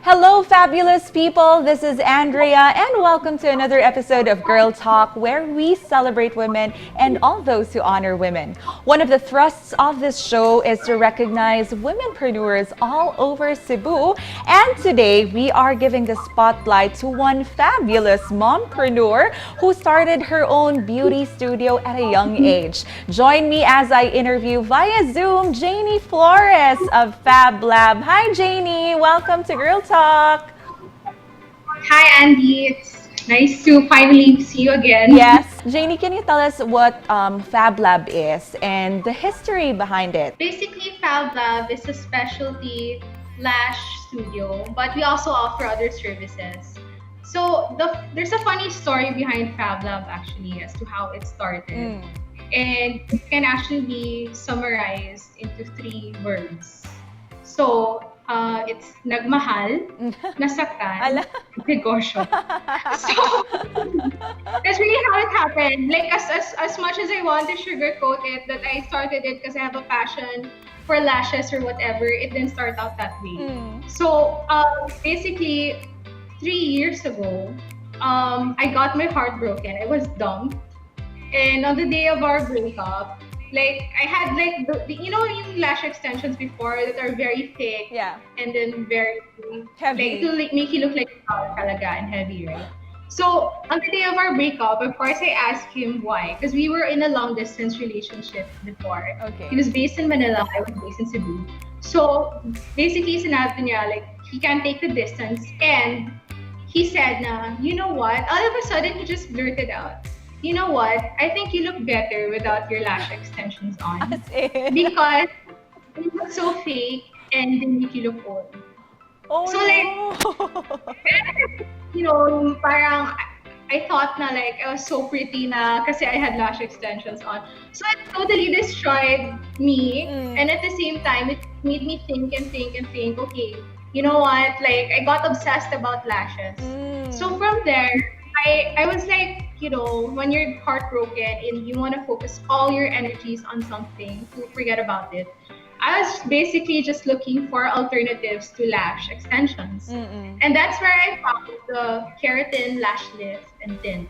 Hello, fabulous people. This is Andrea, and welcome to another episode of Girl Talk, where we celebrate women and all those who honor women. One of the thrusts of this show is to recognize womenpreneurs all over Cebu, and today we are giving the spotlight to one fabulous mompreneur who started her own beauty studio at a young age. Join me as I interview via Zoom Janie Flores of Fab Lab. Hi, Janie. Welcome to Girl Talk. Hi, Andy. It's nice to finally see you again. Yes. Janie, can you tell us what Fab Lab is and the history behind it? Basically, Fab Lab is a specialty lash studio, but we also offer other services. So there's a funny story behind Fab Lab actually as to how it started. And it can actually be summarized into 3 words. So it's Nagmahal, nasaktan, nagnegosyo. So that's really how it happened. Like as much as I want to sugarcoat it, that I started it because I have a passion for lashes or whatever, it didn't start out that way. So basically 3 years ago, I got my heart broken. I was dumped. And on the day of our breakup, like I had like the yung lash extensions before that are very thick, and then very heavy, like to like make you look like a flower talaga and heavy, right? So on the day of our breakup, of course I asked him why, because we were in a long distance relationship before. Okay. He was based in Manila, I was based in Cebu. So basically sinabi niya like he can't take the distance, and he said na, you know what? All of a sudden he just blurted out, you know what? I think you look better without your lash extensions on. Because you look so fake and they make you look old. Oh, so no. Like, parang I thought na like I was so pretty na kasi I had lash extensions on. So it totally destroyed me. And at the same time, it made me think, okay, you know what? Like I got obsessed about lashes. So from there, I was like, when you're heartbroken and you want to focus all your energies on something to forget about it, I was basically just looking for alternatives to lash extensions. And that's where I found the keratin lash lift and tint.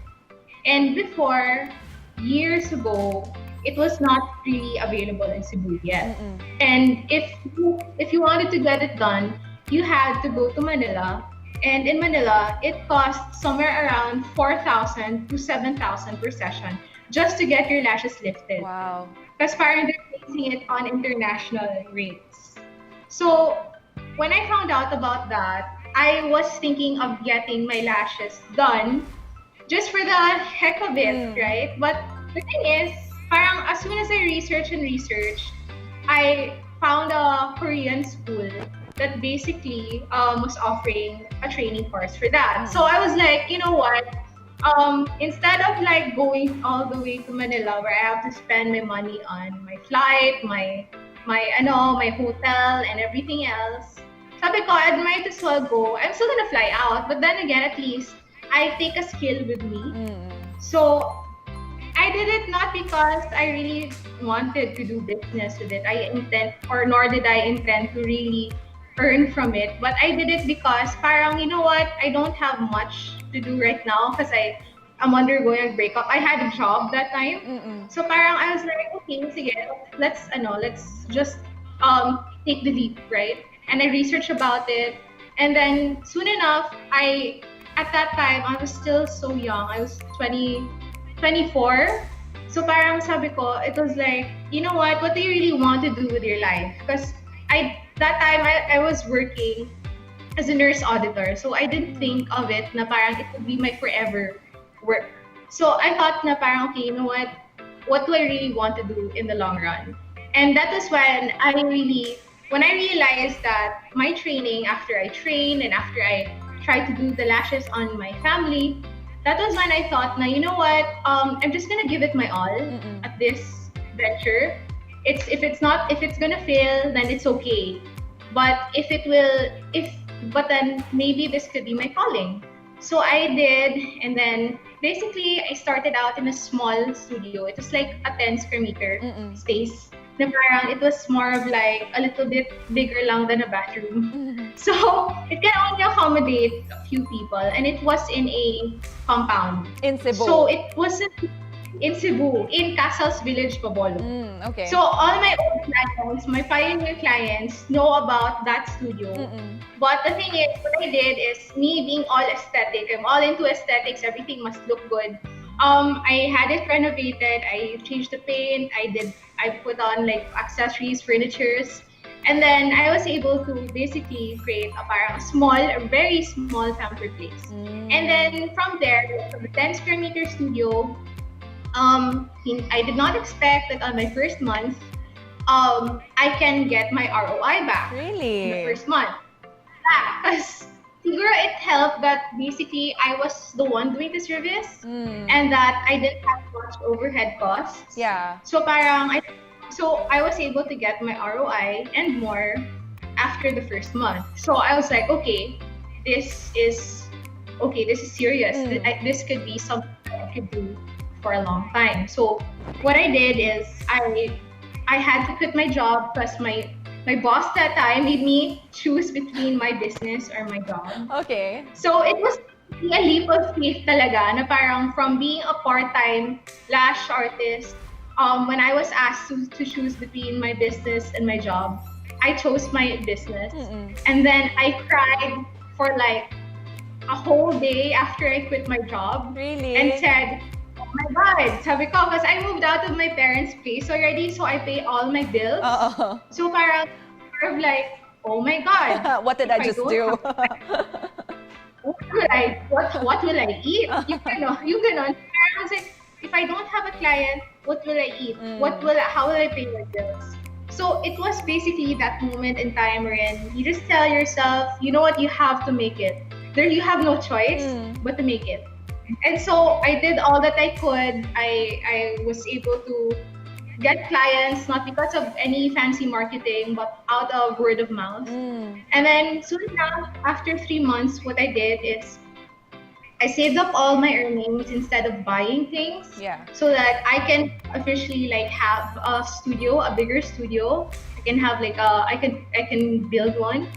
And before, years ago, it was not really available in Cebu yet. And if you wanted to get it done, you had to go to Manila. And in Manila, it costs somewhere around 4,000 to 7,000 per session just to get your lashes lifted. Wow. Because parang they're basing it on international rates. So when I found out about that, I was thinking of getting my lashes done just for the heck of it, right? But the thing is, parang as soon as I research, I found a Korean school that basically was offering a training course for that. So I was like, you know what? Instead of like going all the way to Manila where I have to spend my money on my flight, my hotel and everything else, sabi ko, I might as well go. I'm still gonna fly out, but then again, at least I take a skill with me. So I did it not because I really wanted to do business with it. Nor did I intend to really earn from it, but I did it because parang, you know what, I don't have much to do right now because I'm undergoing a breakup. I had a job that time. So parang I was like, okay, sige, let's just take the leap, right? And I researched about it, and then soon enough, at that time I was still so young. I was 24. So parang sabi ko, it was like, you know what do you really want to do with your life? Because that time I was working as a nurse auditor, so I didn't think of it na parang it would be my forever work. So I thought na parang, okay, you know what do I really want to do in the long run? And that is when I really when I realized that my training, after I trained and after I tried to do the lashes on my family, that was when I thought, now you know what? I'm just gonna give it my all Mm-mm. at this venture. If it's gonna fail, then it's okay. But if it will, if but then maybe this could be my calling. So I did, and then basically I started out in a small studio. It was like a 10 square meter Mm-mm. space. Na parang it was more of like a little bit bigger lang than a bathroom. Mm-mm. So it can only accommodate a few people, and it was in a compound. In So Cebu. it wasn't in Cebu, in Castles Village, Pabolo. Okay. So all my old clients, my pioneer clients, know about that studio. Mm-mm. But the thing is, what I did is me being all aesthetic. I'm all into aesthetics. Everything must look good. I had it renovated. I changed the paint. I put on like accessories, furnitures, and then I was able to basically create a parang a very small pamper place. And then from there, from the 10 square meter studio, I did not expect that on my first month, I can get my ROI back in the Really? first month. Yeah, because siguro it helped that basically I was the one doing the service and that I didn't have much overhead costs. Yeah. So I was able to get my ROI and more after the first month. So I was like, this is this is serious. This could be something that I could do for a long time. So what I did is I had to quit my job because my boss that time made me choose between my business or my job. Okay. So it was a leap of faith talaga na parang from being a part-time lash artist, when I was asked to choose between my business and my job, I chose my business. And then I cried for like a whole day after I quit my job. Really? And said, oh my God, sabi ko, because I moved out of my parents' place already, so I pay all my bills. Uh-oh. So parang sort of like, oh my God. What did I just do? What will I eat? You can I was like, if I don't have a client, what will I eat? How will I pay my bills? So it was basically that moment in time wherein you just tell yourself, you know what, you have to make it. There you have no choice but to make it. And so I did all that I could. I was able to get clients not because of any fancy marketing but out of word of mouth. And then soon enough, after 3 months, what I did is I saved up all my earnings instead of buying things. Yeah. So that I can officially like have a studio, a bigger studio. I can have like I can build one.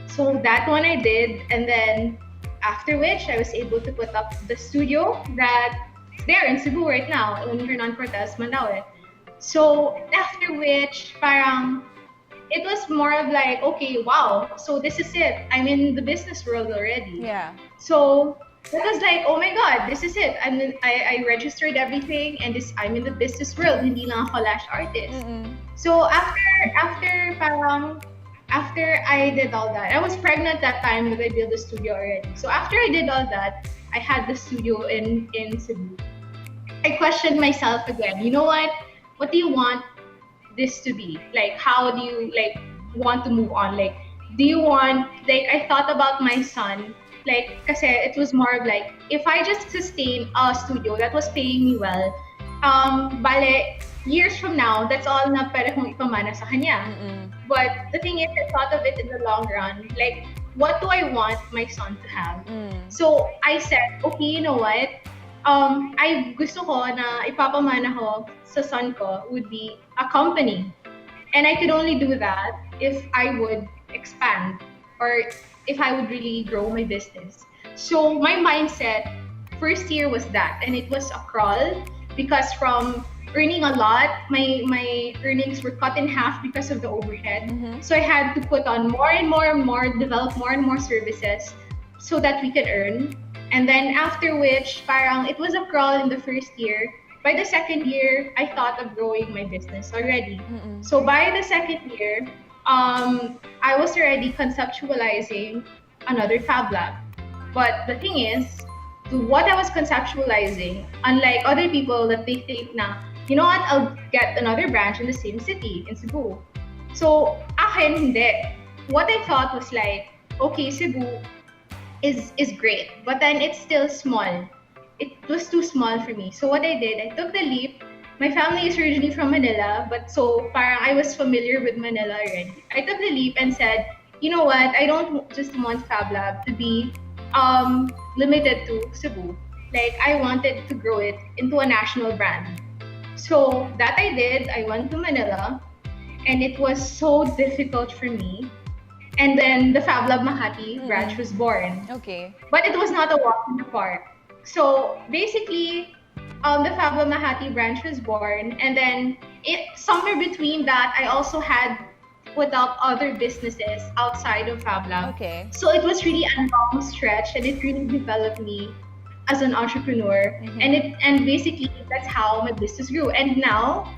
So that one I did, and then after which I was able to put up the studio that's there in Cebu right now in Hernan Cortez, Mandaue. So after which, parang it was more of like, okay, wow, so this is it. I'm in the business world already. Yeah. So that was like, oh my God, this is it. And then I registered everything, and I'm in the business world. Hindi lang ako lash artist. So after I did all that, I was pregnant that time that I built the studio already. So after I did all that, I had the studio in Cebu. I questioned myself again. You know what? What do you want this to be? Like, how do you like want to move on? Like, do you want like I thought about my son. Like, kasi it was more of like, if I just sustain a studio that was paying me well, bale, years from now, that's all na pwede kong ipamana sa kanya. But the thing is, I thought of it in the long run. Like, what do I want my son to have? So I said, okay, you know what? I gusto ko na ipapamana ko sa son ko would be a company. And I could only do that if I would expand or if I would really grow my business. So my mindset first year was that, and it was a crawl because from earning a lot, my earnings were cut in half because of the overhead. So I had to put on more and more and more, develop more and more services so that we could earn. And then after which, parang it was a crawl in the first year. By the second year, I thought of growing my business already. So by the second year, I was already conceptualizing another Fab Lab. But the thing is, to what I was conceptualizing, unlike other people that they think na, you know what, I'll get another branch in the same city, in Cebu. So, akin, hindi. What I thought was like, okay, Cebu is great, but then it's still small. It was too small for me. So what I did, I took the leap. My family is originally from Manila, but so parang I was familiar with Manila already. I took the leap and said, you know what? I don't just want FabLab to be limited to Cebu. Like I wanted to grow it into a national brand. So that I did. I went to Manila, and it was so difficult for me. And then the FabLab Makati branch was born. Okay. But it was not a walk in the park. So basically, the Fab Lab Makati branch was born, and then somewhere between that, I also had put up other businesses outside of Fab Lab. Okay. So it was really a long stretch, and it really developed me as an entrepreneur. And basically that's how my business grew. And now,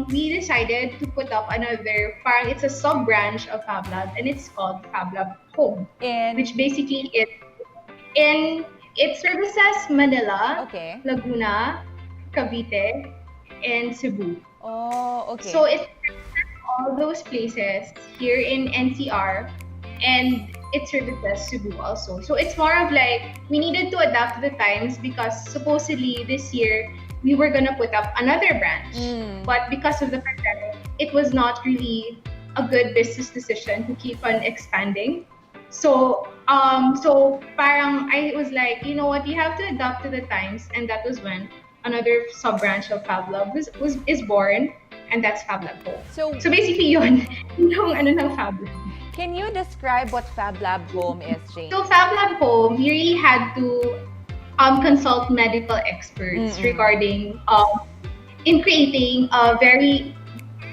we decided to put up another, parang it's a sub branch of Fab Lab, and it's called Fab Lab Home, which basically it services Manila, Okay. Laguna, Cavite, and Cebu. Oh, okay. So it services all those places here in NCR, and it services Cebu also. So it's more of like we needed to adapt to the times because supposedly this year we were gonna put up another branch, but because of the pandemic, it was not really a good business decision to keep on expanding. So parang I was like, you know what, you have to adapt to the times, and that was when another sub branch of FabLab is born, and that's FabLab Home. So basically yun, yung ano ng FabLab. Can you describe what FabLab Home is, Jane? So FabLab Home, we really had to consult medical experts regarding in creating a very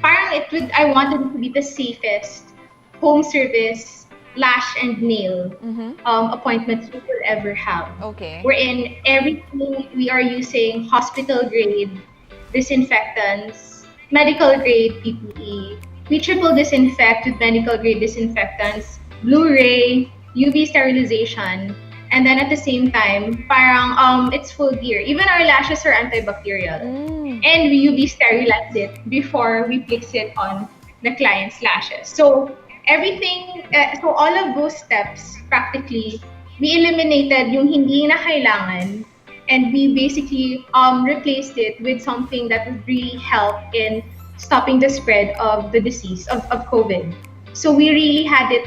I wanted it to be the safest home service lash and nail appointments we will ever have. Okay. Wherein everything we are using hospital grade disinfectants, medical grade PPE. We triple disinfect with medical grade disinfectants, Blu-ray, UV sterilization, and then at the same time, parang it's full gear. Even our lashes are antibacterial. And we UV sterilize it before we place it on the client's lashes. So everything, so all of those steps, practically, we eliminated yung hindi na kailangan, and we basically replaced it with something that would really help in stopping the spread of the disease of COVID. So we really had it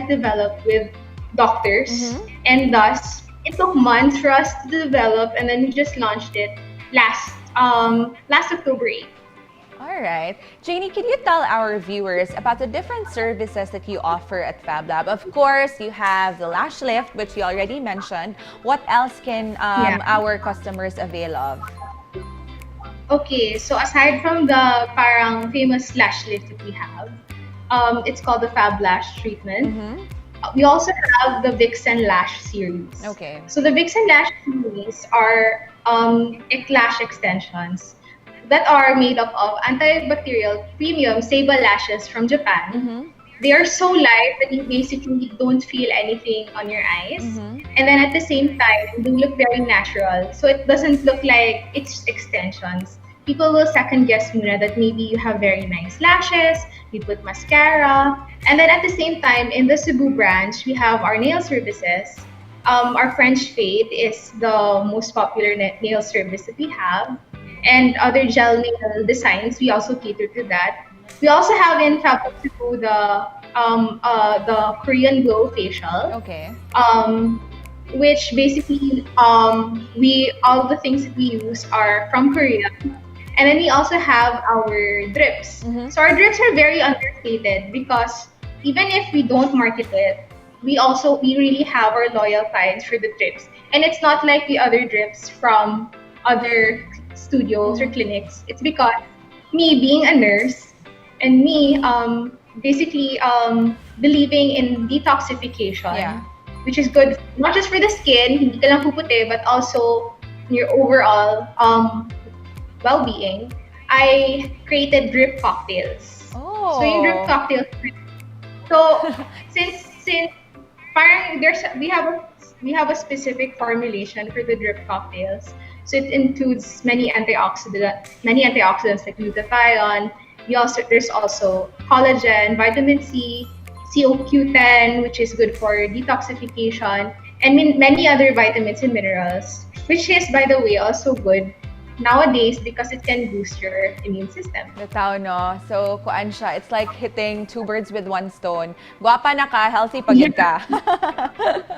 developed with doctors, and thus it took months for us to develop, and then we just launched it last October 8th. All right. Janie, can you tell our viewers about the different services that you offer at FabLab? Of course, you have the lash lift, which you already mentioned. What else can our customers avail of? Okay, so aside from the parang famous lash lift that we have, it's called the Fab Lash treatment. We also have the Vixen Lash series. Okay. So the Vixen Lash series are lash extensions that are made up of antibacterial premium sable lashes from Japan. They are so light that you basically don't feel anything on your eyes. And then at the same time, they look very natural. So it doesn't look like it's extensions. People will second guess muna that maybe you have very nice lashes, you put mascara. And then at the same time, in the Cebu branch, we have our nail services. Our French Fade is the most popular nail service that we have. And other gel nail designs, we also cater to that. We also have in Fab Cebu the Korean Glow facial. Okay. Which basically all the things that we use are from Korea. And then we also have our drips. So our drips are very understated because even if we don't market it, we really have our loyal clients for the drips. And it's not like the other drips from other studios or clinics. It's because me being a nurse and me basically believing in detoxification, which is good not just for the skin, hindi ka lang puputi, but also your overall well-being. I created drip cocktails. Oh. So yung drip cocktails. So since parang we have a specific formulation for the drip cocktails. So it includes many antioxidants like glutathione, There's also collagen, vitamin C, CoQ10, which is good for detoxification, and many other vitamins and minerals, which is, by the way, also good nowadays because it can boost your immune system. Bitaw, no? So, kuan siya. It's like hitting two birds with one stone. Guwapa na ka, healthy pagid ka.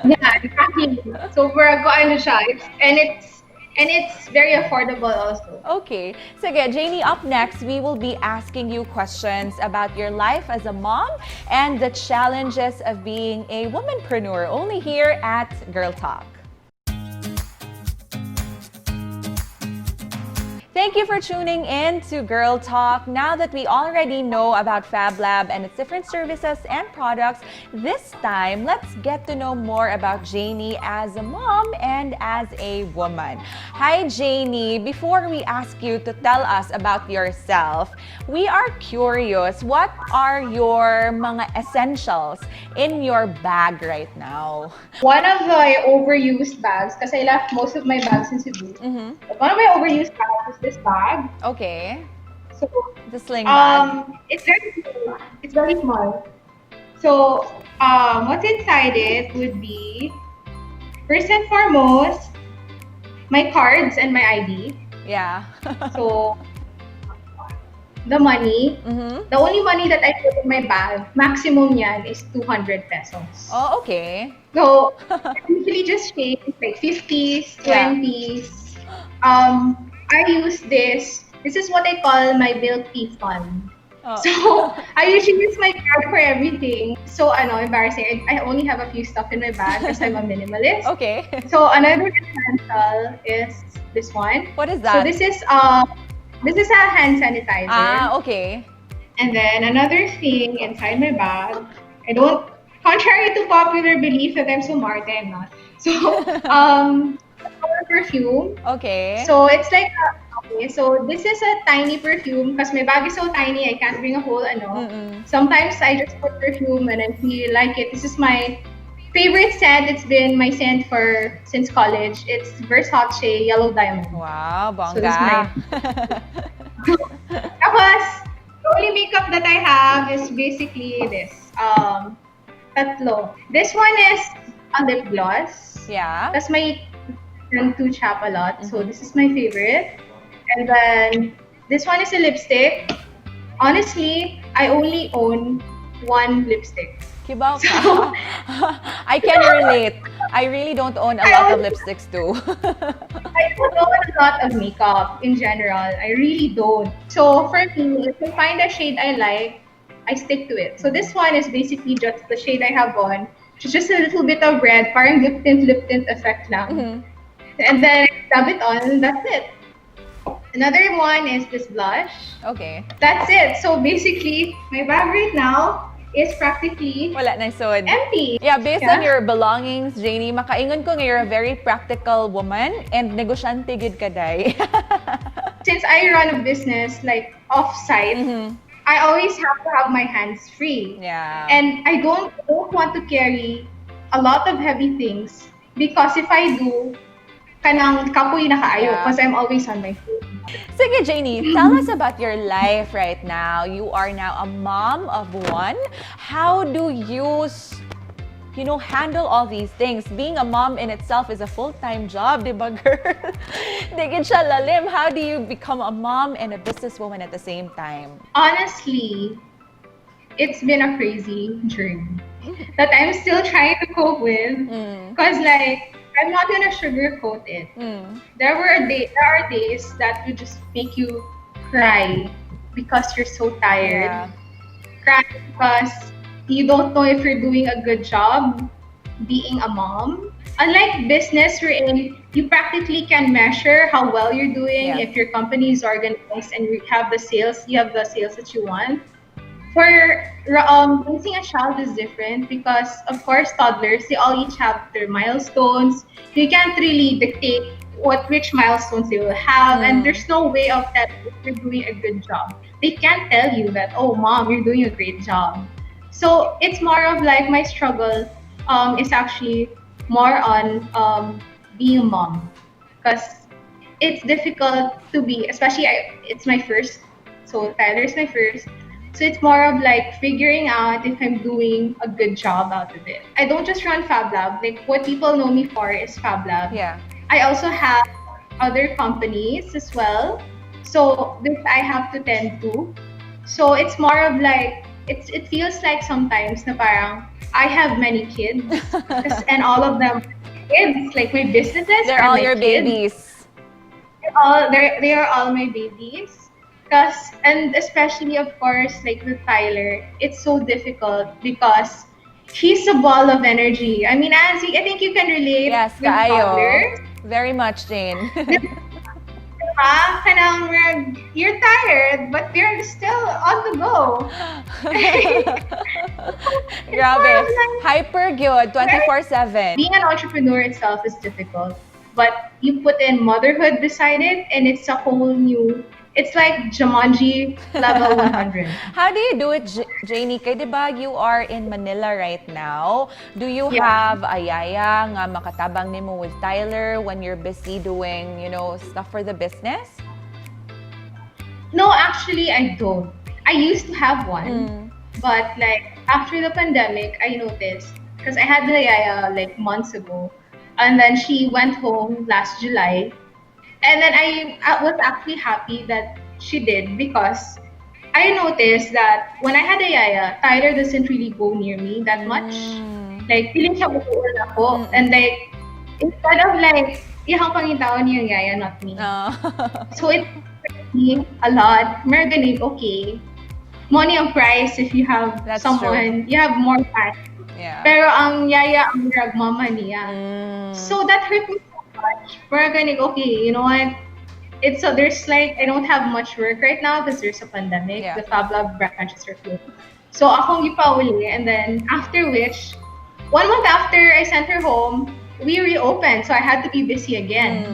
Yeah, exactly. So for a ano siya, it's very affordable also. Okay. Sige, Janie, up next, we will be asking you questions about your life as a mom and the challenges of being a womanpreneur, only here at Girl Talk. Thank you for tuning in to Girl Talk. Now that we already know about Fab Lab and its different services and products, this time, let's get to know more about Janie as a mom and as a woman. Hi, Janie. Before we ask you to tell us about yourself, we are curious, what are your mga essentials in your bag right now? One of my overused bags, because I left most of my bags in Cebu. But one of my overused bags is this bag. Okay. So The sling bag. it's very small. So what's inside it would be, first and foremost, my cards and my ID. Yeah. So the money, Mm-hmm. the only money that I put in my bag, maximum yan is 200 pesos. Oh, okay. So I usually just change like 50s, Yeah. 20s. I use this. This is what I call my milk tea fund. Oh. So I usually use my bag for everything. So embarrassing. I only have a few stuff in my bag because I'm a minimalist. Okay. So another essential is this one. What is So that? this is a hand sanitizer. Ah, okay. And then another thing inside my bag, contrary to popular belief that I'm so smart, I'm not. So, perfume. Okay. So it's like, okay, so this is a tiny perfume because my bag is so tiny, I can't bring a whole, Mm-mm. Sometimes I just put perfume and I feel like it. This is my favorite scent. It's been my scent since college. It's Versace Yellow Diamond. Wow, So this is my bongga. Tapos, the only makeup that I have is basically this. Tatlo. This one is a lip gloss. Yeah. That's my friend to chap a lot. So this is my favorite. And then this one is a lipstick. Honestly, I only own one lipstick. Kibaw ka. So- I can relate. I really don't own a lot of lipsticks too. I don't own a lot of makeup in general. I really don't. So for me, if I find a shade I like, I stick to it. So this one is basically just the shade I have on. It's just a little bit of red, parang lip tint effect lang. Mhm. And then dab it on, and that's it. Another one is this blush. Okay. That's it. So basically, my bag right now is practically Wala na sod. empty. Yeah, based on Yeah. your belongings, Janie, makaingon ko nga you're a very practical woman and negosyante gid ka day. Since I run a business like off-site, Mhm. I always have to have my hands free. Yeah. And I don't want to carry a lot of heavy things because if I do, kanang kapoy na kaayo Yeah. because I'm always on my phone. Sige, Janie, tell us about your life right now. You are now a mom of one. How do you handle all these things? Being a mom in itself is a full-time job, di ba, girl? Digid siya lalim. How do you become a mom and a businesswoman at the same time? Honestly, it's been a crazy journey that I'm still trying to cope with Mm. because like I'm not gonna sugarcoat it. Mm. There are days that would just make you cry because you're so tired. Yeah. Cry because you don't know if you're doing a good job being a mom. Unlike business, wherein you practically can measure how well you're doing Yeah. if your company is organized and you have the sales that you want. For raising a child is different because, of course, toddlers, they all each have their milestones. You can't really dictate which milestones they will have, and there's no way of that if you're doing a good job. They can't tell you that, oh, mom, you're doing a great job. So it's more of like my struggle is actually more on being a mom because it's difficult to be, especially it's my first. So Tyler's my first. So it's more of like figuring out if I'm doing a good job out of it. I don't just run Fab Lab. Like what people know me for is Fab Lab. Yeah. I also have other companies as well. So this I have to tend to. So it's more of like it feels like sometimes na parang I have many kids and all of them are kids. Like my businesses They're are all my your kids. babies. They are all my babies. Cause and especially of course like with Tyler, it's so difficult because he's a ball of energy. I mean, Anzi, I think you can relate Yes, with kaayo. toddlers. Very much, Jane. Diba? Kanang you're tired, but they're still on the go. It's more Grabe. of like Hyper good, 24/7. being an entrepreneur itself is difficult, but you put in motherhood beside it, and it's a whole new. It's like Jumanji level 100. How do you do it, Janie? Kaya diba you are in Manila right now? Do you Yeah. have a yaya nga makatabang nimo with Tyler when you're busy doing, stuff for the business? No, actually, I don't. I used to have one, but like after the pandemic, I noticed because I had the yaya like months ago, and then she went home last July, and then I was actually happy that she did because I noticed that when I had a yaya, Tyler doesn't really go near me that much. Like, feeling siya bukuan ako. And like, instead of like, ihang pangitaon yung yaya, not me. So it me a lot. Mer ganig, okay. Money ang price if you have That's someone, you have more time. Yeah. Pero ang yaya ang mama niya. So that hurt me so much. Mer ganig, okay, you know what? There's like I don't have much work right now because there's a pandemic. Yeah. The FabLab branches are closed. So akong gipauli, and then after which 1 month after I sent her home, we reopened. So I had to be busy again.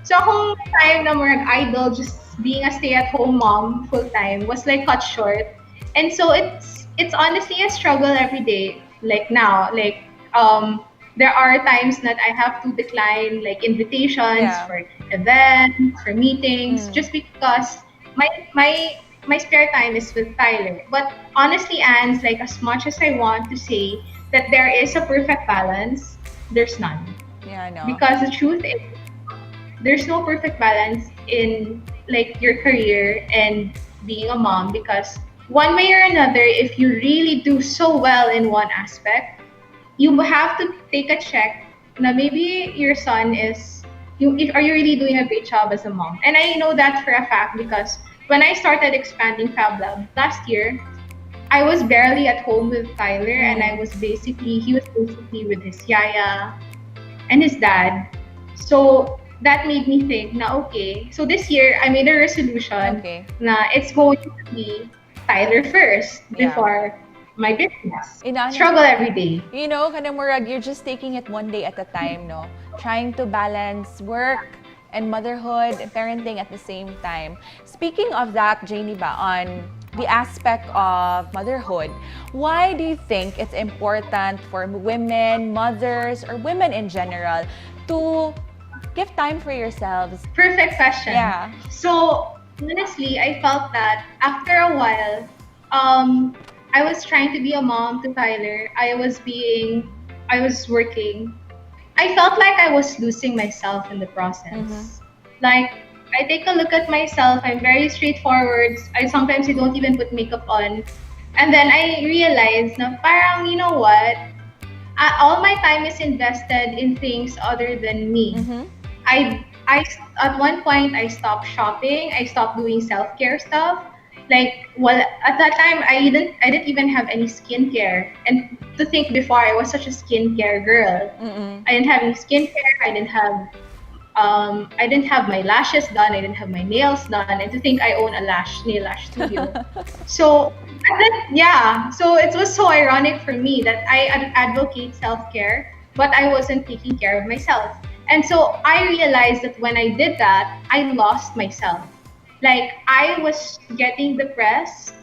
So akong time na more idle, just being a stay-at-home mom full time was like cut short. And so it's honestly a struggle every day. Like now, like there are times that I have to decline like invitations for events, for meetings, just because my spare time is with Tyler. But honestly, Anne's like as much as I want to say that there is a perfect balance, there's none. Yeah, I know. Because the truth is there's no perfect balance in like your career and being a mom because one way or another, if you really do so well in one aspect, you have to take a check na maybe your son are you really doing a great job as a mom? And I know that for a fact because when I started expanding Fab Lab last year, I was barely at home with Tyler and he was basically with his yaya and his dad. So that made me think na okay, so this year I made a resolution na it's going to be Tyler first before my business. Struggle every day. You know, kanang murag, you're just taking it one day at a time, no? Trying to balance work and motherhood and parenting at the same time. Speaking of that, Janie ba, on the aspect of motherhood, why do you think it's important for women, mothers, or women in general to give time for yourselves? Perfect question. Yeah. So, honestly, I felt that after a while, I was trying to be a mom to Tyler. I was working. I felt like I was losing myself in the process. Like, I take a look at myself. I'm very straightforward. Sometimes I don't even put makeup on. And then I realized na parang, you know what? All my time is invested in things other than me. I at one point I stopped shopping. I stopped doing self-care stuff. Like, well, at that time I didn't even have any skincare. And to think before I was such a skincare girl. I didn't have any skincare. I didn't have my lashes done. I didn't have my nails done. And to think I own a nail lash studio. So it was so ironic for me that I advocate self-care, but I wasn't taking care of myself. And so I realized that when I did that, I lost myself. Like, I was getting depressed.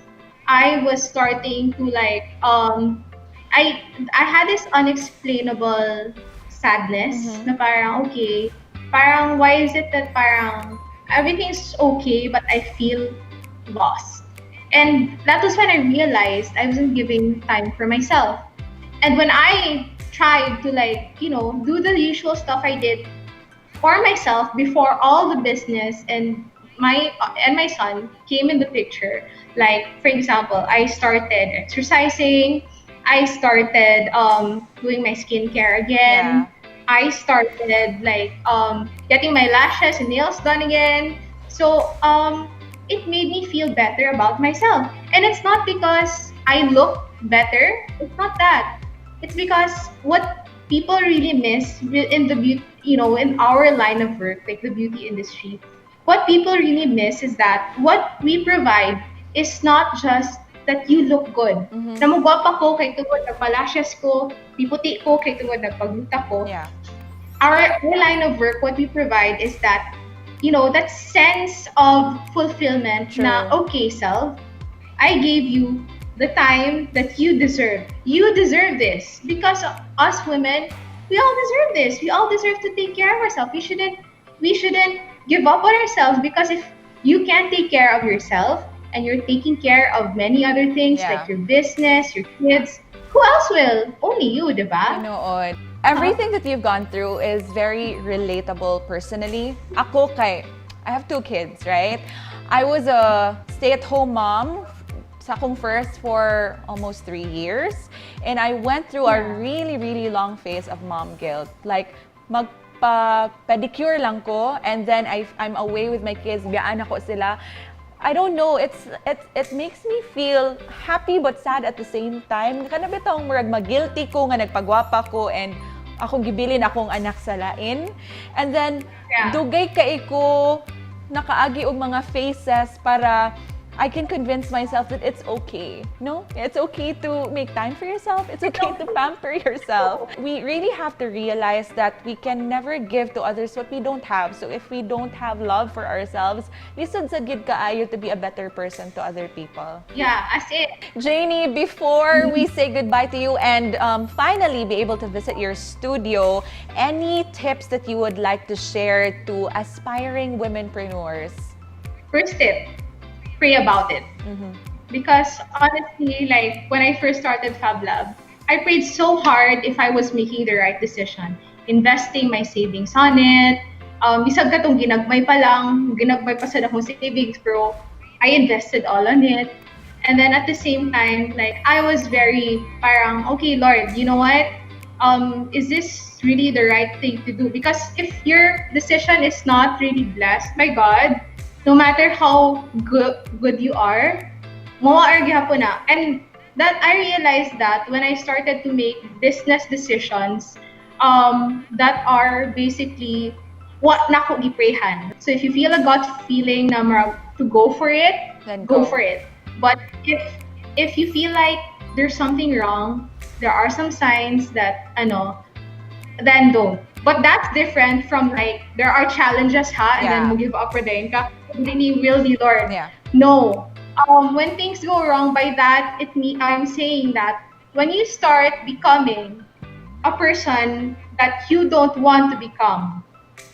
I was starting to like, I had this unexplainable sadness na parang, okay, parang why is it that parang everything's okay but I feel lost. And that was when I realized I wasn't giving time for myself. And when I tried to do the usual stuff I did for myself before all the business and my son came in the picture. Like for example, I started exercising, I started doing my skincare Yeah. again. I started getting my lashes and nails done again. So it made me feel better about myself. And it's not because I look better. It's not that. It's because what people really miss in the beauty, in our line of work, like the beauty industry, what people really miss is that what we provide is not just that you look good. Mm-hmm. Na magwapa ko kay tungod nagpalashes ko, piputi ko kay tungod nagpagluta ko. Yeah. Our line of work, what we provide is that, that sense of fulfillment True. na, okay, self, I gave you the time that you deserve. You deserve this because us women, we all deserve this. We all deserve to take care of ourselves. We shouldn't give up on ourselves because if you can't take care of yourself and you're taking care of many other things Yeah. like your business, your kids, who else will? Only you, diba? Everything that you've gone through is very relatable personally. Ako I have 2 kids, right? I was a stay-at-home mom sa akong first for almost 3 years. And I went through a really, really long phase of mom guilt. Like, magpa-pedicure lang ko and then I'm away with my kids, biyaan ako sila. I don't know, it makes me feel happy but sad at the same time. Kana bitong murag mag-guilty ko nga nagpagwapa ko and akong gibilin akong anak sa lain. And then dugay kay ko nakaagi og mga faces para I can convince myself that it's okay. No, it's okay to make time for yourself. It's okay to pamper yourself. We really have to realize that we can never give to others what we don't have. So if we don't have love for ourselves, lisod sa gid kaayo to be a better person to other people. Yeah, as it. Janie, before we say goodbye to you and finally be able to visit your studio, any tips that you would like to share to aspiring womenpreneurs? First tip, pray about it. Because honestly, like when I first started FabLab, I prayed so hard if I was making the right decision. Investing my savings on it. Bisag ka tong ginagmay pa lang, ginagmay pa sa akong savings, pero I invested all on it. And then at the same time, like I was very parang, okay, Lord, you know what? Is this really the right thing to do? Because if your decision is not really blessed by God, no matter how good you are, mawar gyapon na. And that I realized that when I started to make business decisions that are basically what nako giprehan. So if you feel a gut feeling na to go for it, Then go for it. But if you feel like there's something wrong, there are some signs that then don't. But that's different from like there are challenges and then mo give up for din ka. Really will the Lord. Yeah. No. When things go wrong, by that I'm saying that when you start becoming a person that you don't want to become.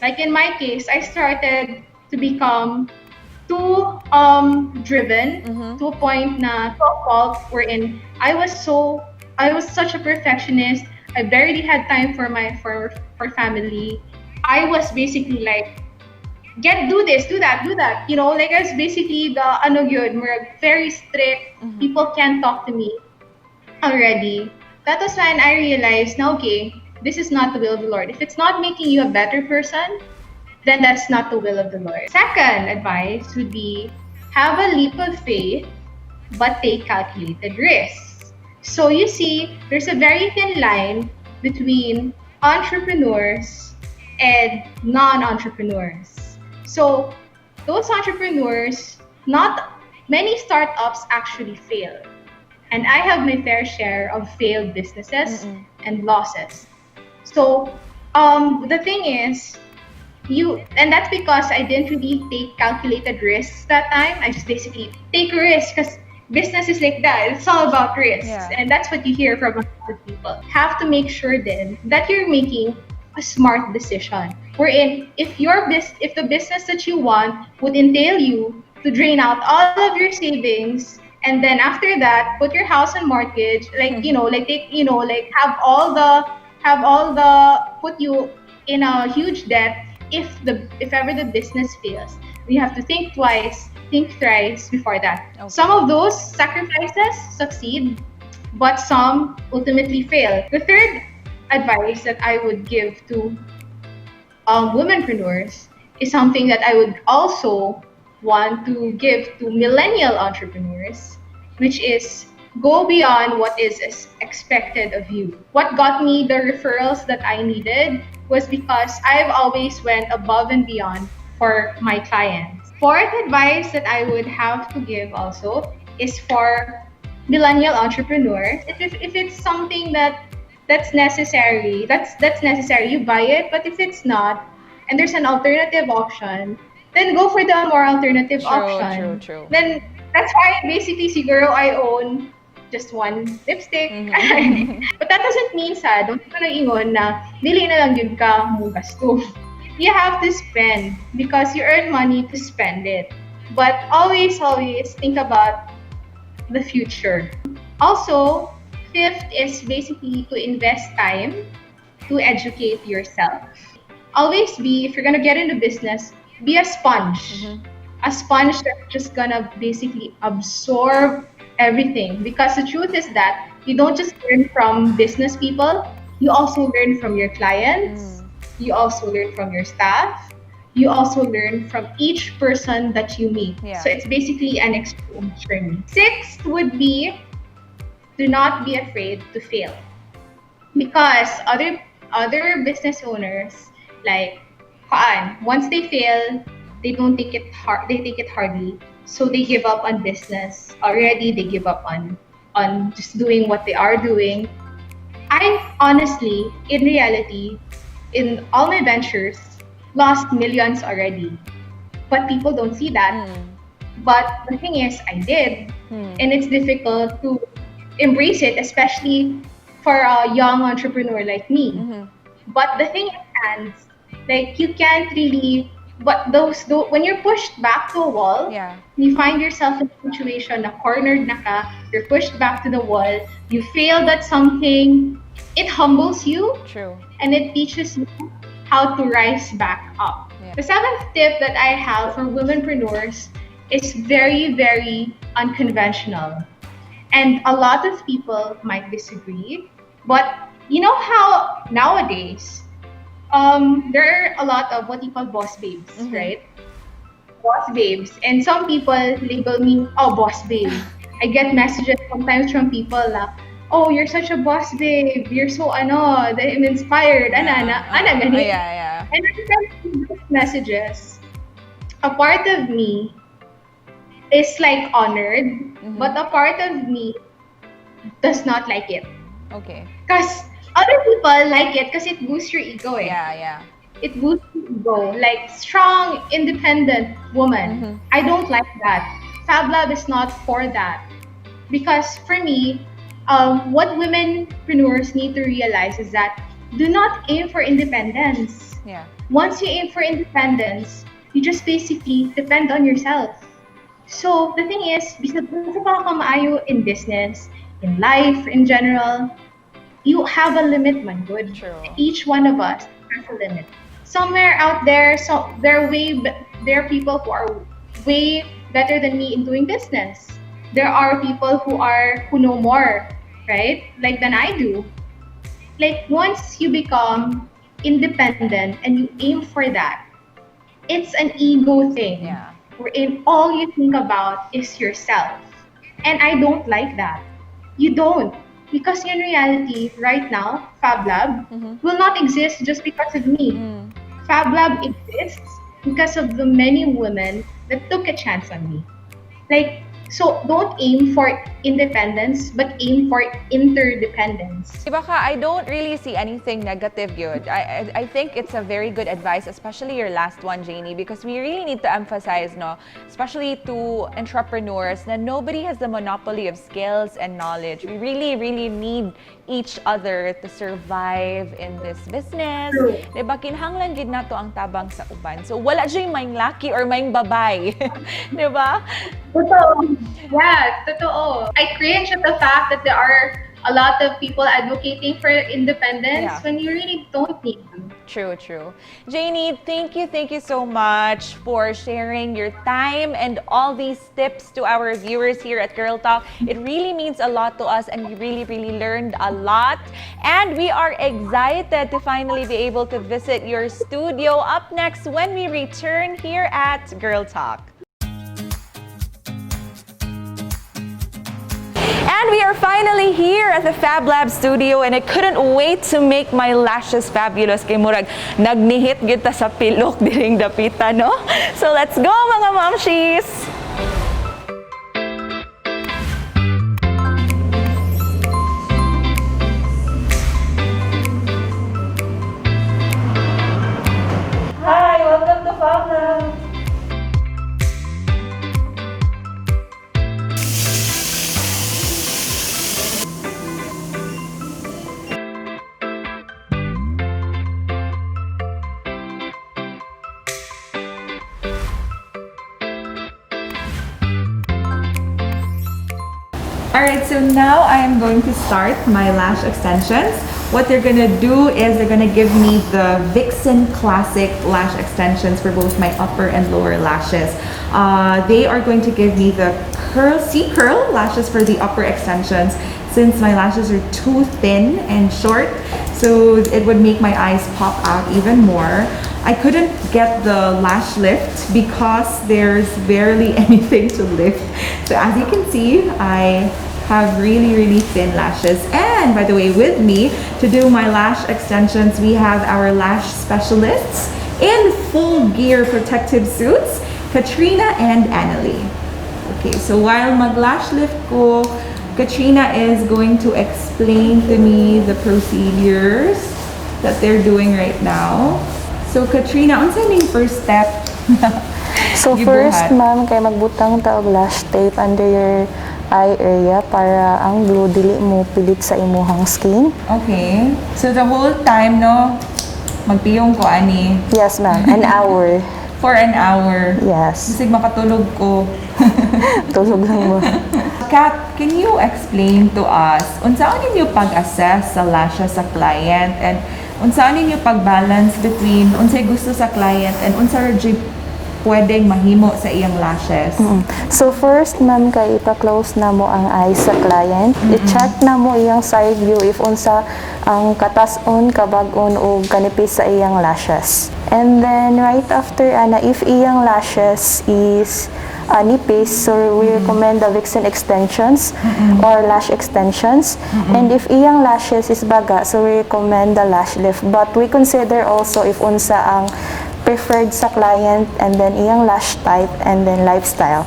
Like in my case, I started to become too driven to a point na to a fault wherein I was such a perfectionist. I barely had time for family. I was basically like, do this, do that. Like I was basically very strict. People can't talk to me already. That was when I realized, now okay, this is not the will of the Lord. If it's not making you a better person, then that's not the will of the Lord. Second advice would be have a leap of faith, but take calculated risks. So you see, there's a very thin line between entrepreneurs and non-entrepreneurs. So those entrepreneurs, not many startups actually fail. And I have my fair share of failed businesses and losses. So the thing is, and that's because I didn't really take calculated risks that time. I just basically take a risk because business is like that. It's all about risks. And that's what you hear from a lot of people. Have to make sure then that you're making a smart decision. Wherein if the business that you want would entail you to drain out all of your savings, and then after that put your house on mortgage, like like take like have all the put you in a huge debt if ever the business fails. You have to think twice, think thrice before that. Okay. Some of those sacrifices succeed, but some ultimately fail. The third advice that I would give to womenpreneurs is something that I would also want to give to millennial entrepreneurs, which is go beyond what is expected of you. What got me the referrals that I needed was because I've always went above and beyond for my clients. Fourth advice that I would have to give also is for millennial entrepreneurs. If it's something that's necessary, that's necessary, you buy it. But if it's not, and there's an alternative option, then go for the more alternative option. True. Then that's why basically siguro I own just one lipstick. But that doesn't mean sa don't ka nang ingon na dili na lang yun ka mo gasto. You have to spend because you earn money to spend it. But always think about the future. Also, fifth is basically to invest time to educate yourself. Always be, if you're gonna get into business, be a sponge. A sponge that's just gonna basically absorb everything. Because the truth is that you don't just learn from business people, you also learn from your clients, you also learn from your staff, you also learn from each person that you meet. Yeah. So it's basically an exchange journey. Sixth would be, do not be afraid to fail. Because other business owners, like once they fail, they don't take it hard. They take it hardly, so they give up on business already. They give up on just doing what they are doing. I honestly, in reality, in all my ventures, lost millions already, but people don't see that. But the thing is, I did, and it's difficult to embrace it, especially for a young entrepreneur like me. But the thing is, like you can't really. But when you're pushed back to a wall, you find yourself in a situation na cornered na ka, you're pushed back to the wall, you failed at something, it humbles you. True. And it teaches you how to rise back up. The seventh tip that I have for womenpreneurs is very, very unconventional. And a lot of people might disagree, but you know how nowadays, there are a lot of what you call boss babes, right? Boss babes. And some people label me, oh, boss babe. I get messages sometimes from people na, oh, you're such a boss babe. You're so I'm inspired. Ganun. Yeah. And every time I see those messages, a part of me is like honored, but a part of me does not like it. Okay. Because other people like it because it boosts your ego. Yeah. It boosts your ego. Like strong, independent woman. I don't like that. FabLab is not for that. Because for me, what womenpreneurs need to realize is that do not aim for independence. Yeah. Once you aim for independence, you just basically depend on yourself. So the thing is, bisa pa ka maayo in business, in life in general, you have a limit, man good. True. Each one of us has a limit. Somewhere out there, there are people who are way better than me in doing business. There are people who know more, right? Like than I do. Like once you become independent and you aim for that, it's an ego thing. Yeah. Wherein all you think about is yourself. And I don't like that. You don't. Because in reality, right now, FabLab will not exist just because of me. FabLab exists because of the many women that took a chance on me. Like, so don't aim for independence but aim for interdependence. Diba ka, I don't really see anything negative good. I think it's a very good advice, especially your last one, Janie, because we really need to emphasize, no, especially to entrepreneurs, na nobody has the monopoly of skills and knowledge. We really, really need each other to survive in this business. True. Diba, kinahanglan gid nato ang tabang sa uban. So, wala siya yung maing laki or maing babay. Diba? Totoo. Yeah, totoo. I cringe at the fact that there are a lot of people advocating for independence when you really don't need to. True, true. Janie, thank you so much for sharing your time and all these tips to our viewers here at Girl Talk. It really means a lot to us and we really, really learned a lot. And we are excited to finally be able to visit your studio up next when we return here at Girl Talk. And we are finally here at the Fab Lab studio and I couldn't wait to make my lashes fabulous kay murag nagnihit gyud ta sa pilok diring dapita, no? So let's go mga momshies! Hi, welcome to Fab Lab. Alright, so now I am going to start my lash extensions. What they're gonna do is they're gonna give me the Vixen Classic lash extensions for both my upper and lower lashes. They are going to give me the C-curl lashes for the upper extensions since my lashes are too thin and short, so it would make my eyes pop out even more. I couldn't get the lash lift because there's barely anything to lift. So as you can see, I have really, really thin lashes. And by the way, with me to do my lash extensions, we have our lash specialists in full gear protective suits, Katrina and Annalie. Okay, so while mag-lash lift ko, Katrina is going to explain to me the procedures that they're doing right now. So Katrina, unsa ning first step? So Gibuhat. first, ma'am, kay magbutang ta og lash tape under your eye area para ang glue dili mo pilit sa imuhang skin. Okay. So the whole time, no, magpiyong ko ani. Yes, ma'am. An hour. For an hour. Yes. Bisig makatulog ko. Tulog lang mo. Kat, can you explain to us unsaon ninyo pag-assess sa lashes sa client and unsaon ninyo pag-balance between unsay gusto sa client and unsa ra jud pwedeng mahimo sa iyang lashes? So first, ma'am, kay ipa-close na mo ang eyes sa client. I-check na mo iyang side view if unsa ang katas-on, kabag-on o kanipis sa iyang lashes. And then right after ana, if iyang lashes is nipis, so we recommend the Vixen extensions or lash extensions. And if iyang lashes is baga, so we recommend the lash lift. But we consider also if unsa ang preferred sa client and then iyang lash type and then lifestyle.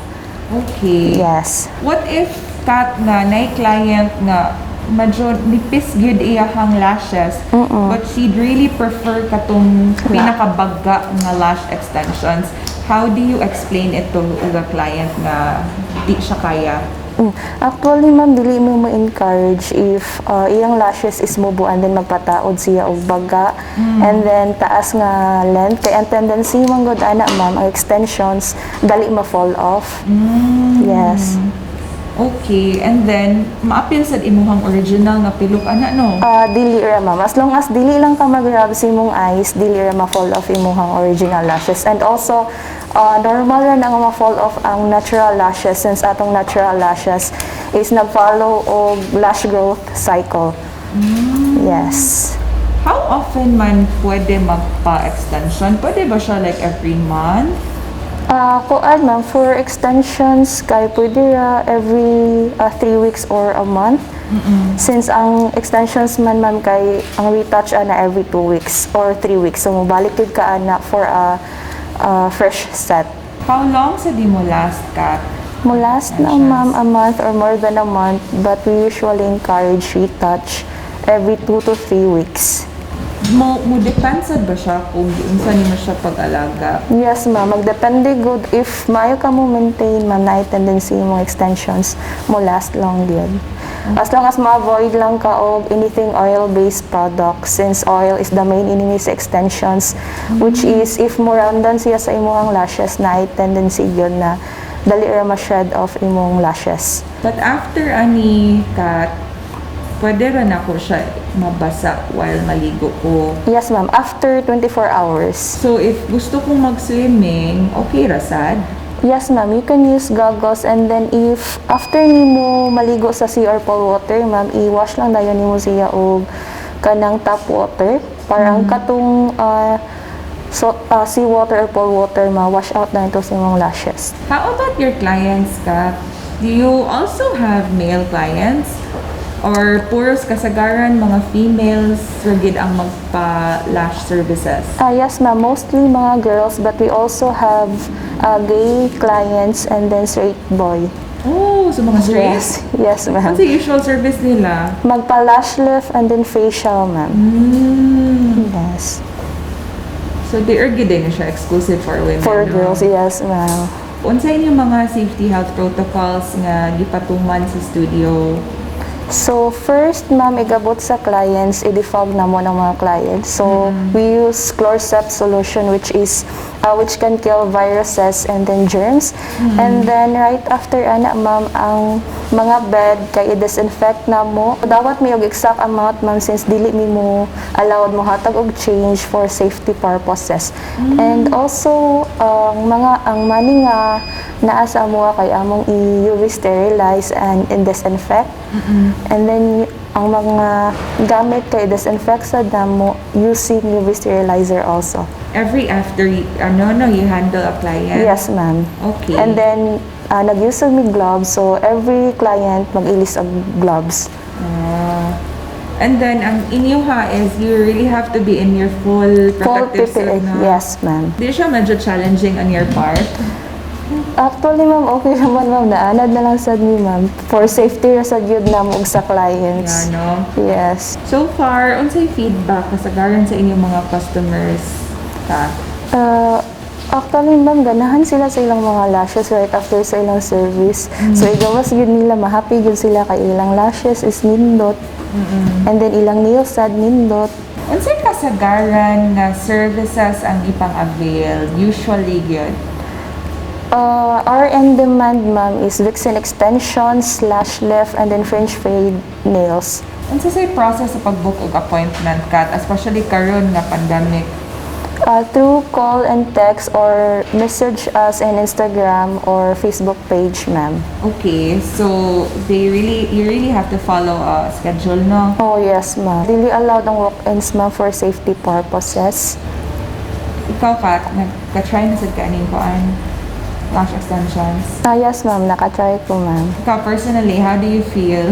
Okay. Yes. What if Kat na nay client nga medyo nipis gyud iyahang lashes but she'd really prefer katong pinakabagga nga lash extensions? How do you explain it to the client na di siya kaya? Actually, ma'am, dili mo encourage if iyang lashes is mubo and then magpataod siya og baga and then taas nga length. Kaya ang tendency mong good ana, ma'am, ang extensions dali ma-fall off. Yes. Okay, and then maapil sa imuhang original nga pilok ana, no? Dili ra, ma'am. As long as dili lang ka mag-rub sa imong eyes, dili ra ma-fall off imuhang original lashes. And also, normal ra na nga ma-fall off ang natural lashes since atong natural lashes is nag-follow og lash growth cycle. Yes. How often man pwede magpa-extension? Pwede ba siya like every month? Kuan, ma'am, for extensions, kay pwede every 3 weeks or a month. Since ang extensions man, ma'am, kay ang retouch ana every 2 weeks or 3 weeks. So, mabalik yun ka ana for a fresh set. How long sa di mo last, Kat? Last na ma'am a month or more than a month, but we usually encourage retouch every 2 to 3 weeks. Mo depensad ba siya kung unsa nimo siya pag-alaga? Yes ma'am, magdepende good if maayo ka mo maintain ma'am na tendency mong extensions mo last long yun. As long as ma-avoid lang ka og anything oil-based products, since oil is the main enemy sa extensions, which is if mo roundan siya sa imong lashes na tendency yun na dali ra ma-shed off imong lashes. But after ani kat, pwede rin ako siya mabasa while maligo ko. Yes ma'am, after 24 hours. So if gusto kong mag-swimming, okay ra sad? Yes ma'am, you can use goggles, and then if after nimo maligo sa sea or pool water ma'am, i-wash lang dayon nimo siya og kanang tap water para ang katong sea water or pool water ma-wash out na ito sa imong lashes. How about your clients, Kat? Do you also have male clients? Or puros kasagaran mga females rigid ang magpa-lash services? Yes ma'am, mostly mga girls, but we also have gay clients and then straight boy. Oh, so mga straight? Yes ma'am. What's the usual service nila? Magpa-lash lift and then facial ma'am. Yes. So they are good din siya exclusive for women, For no? girls, yes ma'am. Unsa inyong mga safety health protocols nga gipatuman sa studio? So first ma'am, igabot sa clients, i-defog na mo ng mga clients. So we use Chlorcept solution, which can kill viruses and then germs. And then right after ana ma'am, ang mga bed kay i-disinfect na mo. Dawat may og exact amount ma'am, since dili mi mo allowed mo hatag og change for safety purposes. And also ang money nga naa sa amo kay among i-UV sterilize and disinfect. And then ang mga gamit kay disinfect sa damo using UV sterilizer also. Every after you handle a client? Yes ma'am. Okay. And then nag-use mi gloves, so every client mag-ilis og gloves. And then ang inyuha is you really have to be in your full protective suit, no? Yes ma'am. Di siya medyo challenging on your part? Actually ma'am, okay naman ma'am, naanad na lang sad ni ma'am for safety ra sad yun na mo sa clients. Yeah, no? Yes. So far, unsay feedback kasagaran sa inyong mga customers? Ka? Actually ma'am, ganahan sila sa ilang mga lashes right after sa ilang service. So igawas yun nila, ma-happy yun sila kay ilang lashes is nindot. And then ilang nails sad nindot. Unsay kasagaran nga services ang ipang-avail usually gyud? Our in-demand ma'am is Vixen extensions, lash lift, and then French fade nails. Unsa say process sa pag-book og appointment, Kat, especially karon nga pandemic? Through call and text or message us in Instagram or Facebook page ma'am. Okay, so you really have to follow a schedule, no? Oh yes ma'am. Really allowed ang walk-ins ma'am for safety purposes. Ikaw, Kat, nagka-try na sa kaning kuan lash extensions? Yes ma'am, nakatry ko ma'am. Ikaw personally, how do you feel?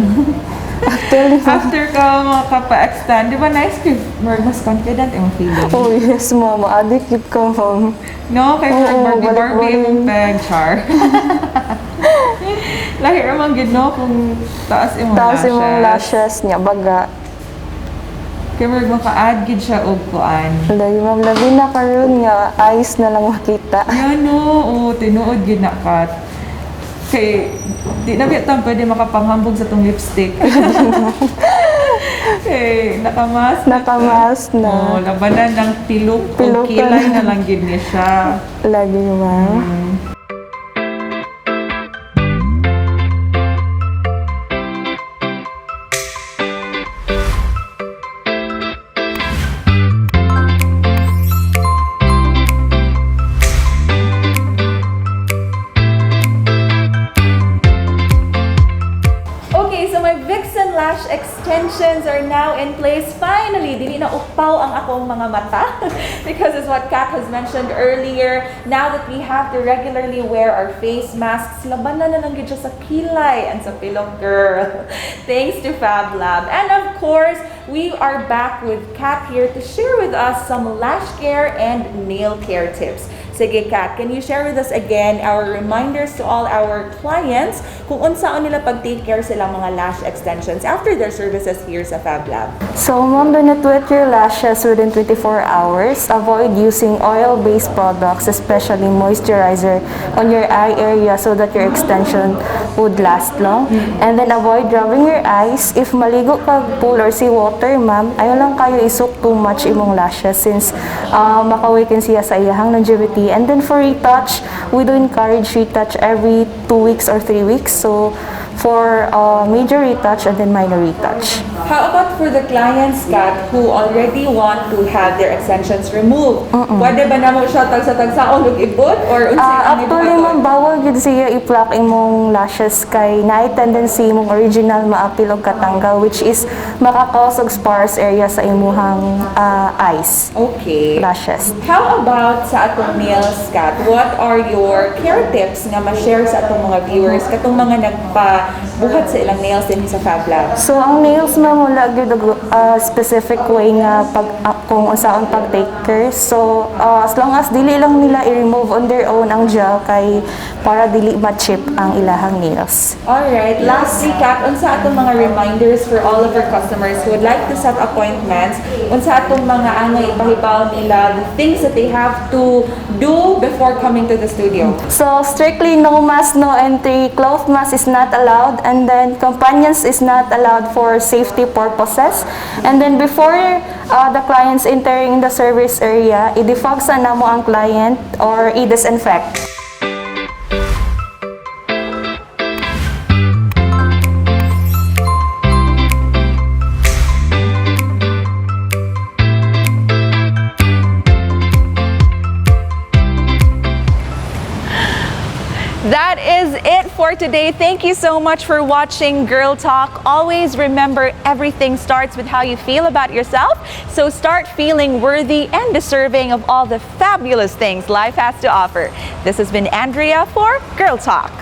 Actually ma'am. After ka makapa-extend, di ba nice ka? Mas confident yung feeling. Oh yes ma'am, addict ko ma'am. No, kay Barbie balik-balik. yung peg, char. Lahi ramang gid no kung taas imong Tapos lashes. yung lashes niya, baga. Kaya maka-add gid siya og kuan. Dahil ma'am, labi na karoon nga, eyes na lang makita. Yan no, tinuod gid na, Kat. Kay di na bitang pwede makapanghambog sa tong lipstick. Kay nakamas. Nakamas na. Labanan ng pilok o Pilukan. kilay na lang gid niya siya. Lagi ma'am. Lash extensions are now in place. Finally, dili na upaw ang akong mga mata because as what Kat has mentioned earlier, now that we have to regularly wear our face masks, labanan na lang gid siya sa kilay and sa pilok, girl. Thanks to Fab Lab. And of course, we are back with Kat here to share with us some lash care and nail care tips. So Sige, Kat, can you share with us again our reminders to all our clients kung unsaon nila pag-take care sila mga lash extensions after their services here sa Fab Lab? So, ma'am, do not wet your lashes within 24 hours. Avoid using oil-based products, especially moisturizer, on your eye area so that your extension would last long. And then avoid rubbing your eyes. If maligo ka pool or seawater, ma'am, ayaw lang kayo isuk too much imong lashes since makawaken siya sa iyahang longevity. And then for retouch, we do encourage retouch every 2 weeks or 3 weeks. So for major retouch and then minor retouch. How about for the clients, Kat, who already want to have their extensions removed? Pwede ba na mo siya tagsa-tagsa o lug-ibot? Or Actually, ma'am, bawal gid siya i-pluck imong lashes kay naay tendency imong original maapil og katanggal, which is makakause og sparse area sa imuhang eyes. Okay. Lashes. How about sa atong nails, Kat? What are your care tips nga ma-share sa atong mga viewers katong mga nagpa-buhat sa ilang nails din sa Fab Lab? So, ang nails, ma'am, wala gyud og specific way nga kung unsaon pag-take care. So, as long as dili lang nila i-remove on their own ang gel kay para dili ma-chip ang ilahang nails. Alright, lastly, Kat, unsa atong mga reminders for all of our customers who would like to set appointments, unsa atong mga angay ipahibaw nila, the things that they have to do before coming to the studio? So, strictly no mask, no entry. Cloth mask is not allowed, and then companions is not allowed for safety purposes. And then before the clients entering the service area, i-defog sana mo ang client or i-disinfect. That is it for today. Thank you so much for watching Girl Talk. Always remember, everything starts with how you feel about yourself. So start feeling worthy and deserving of all the fabulous things life has to offer. This has been Andrea for Girl Talk.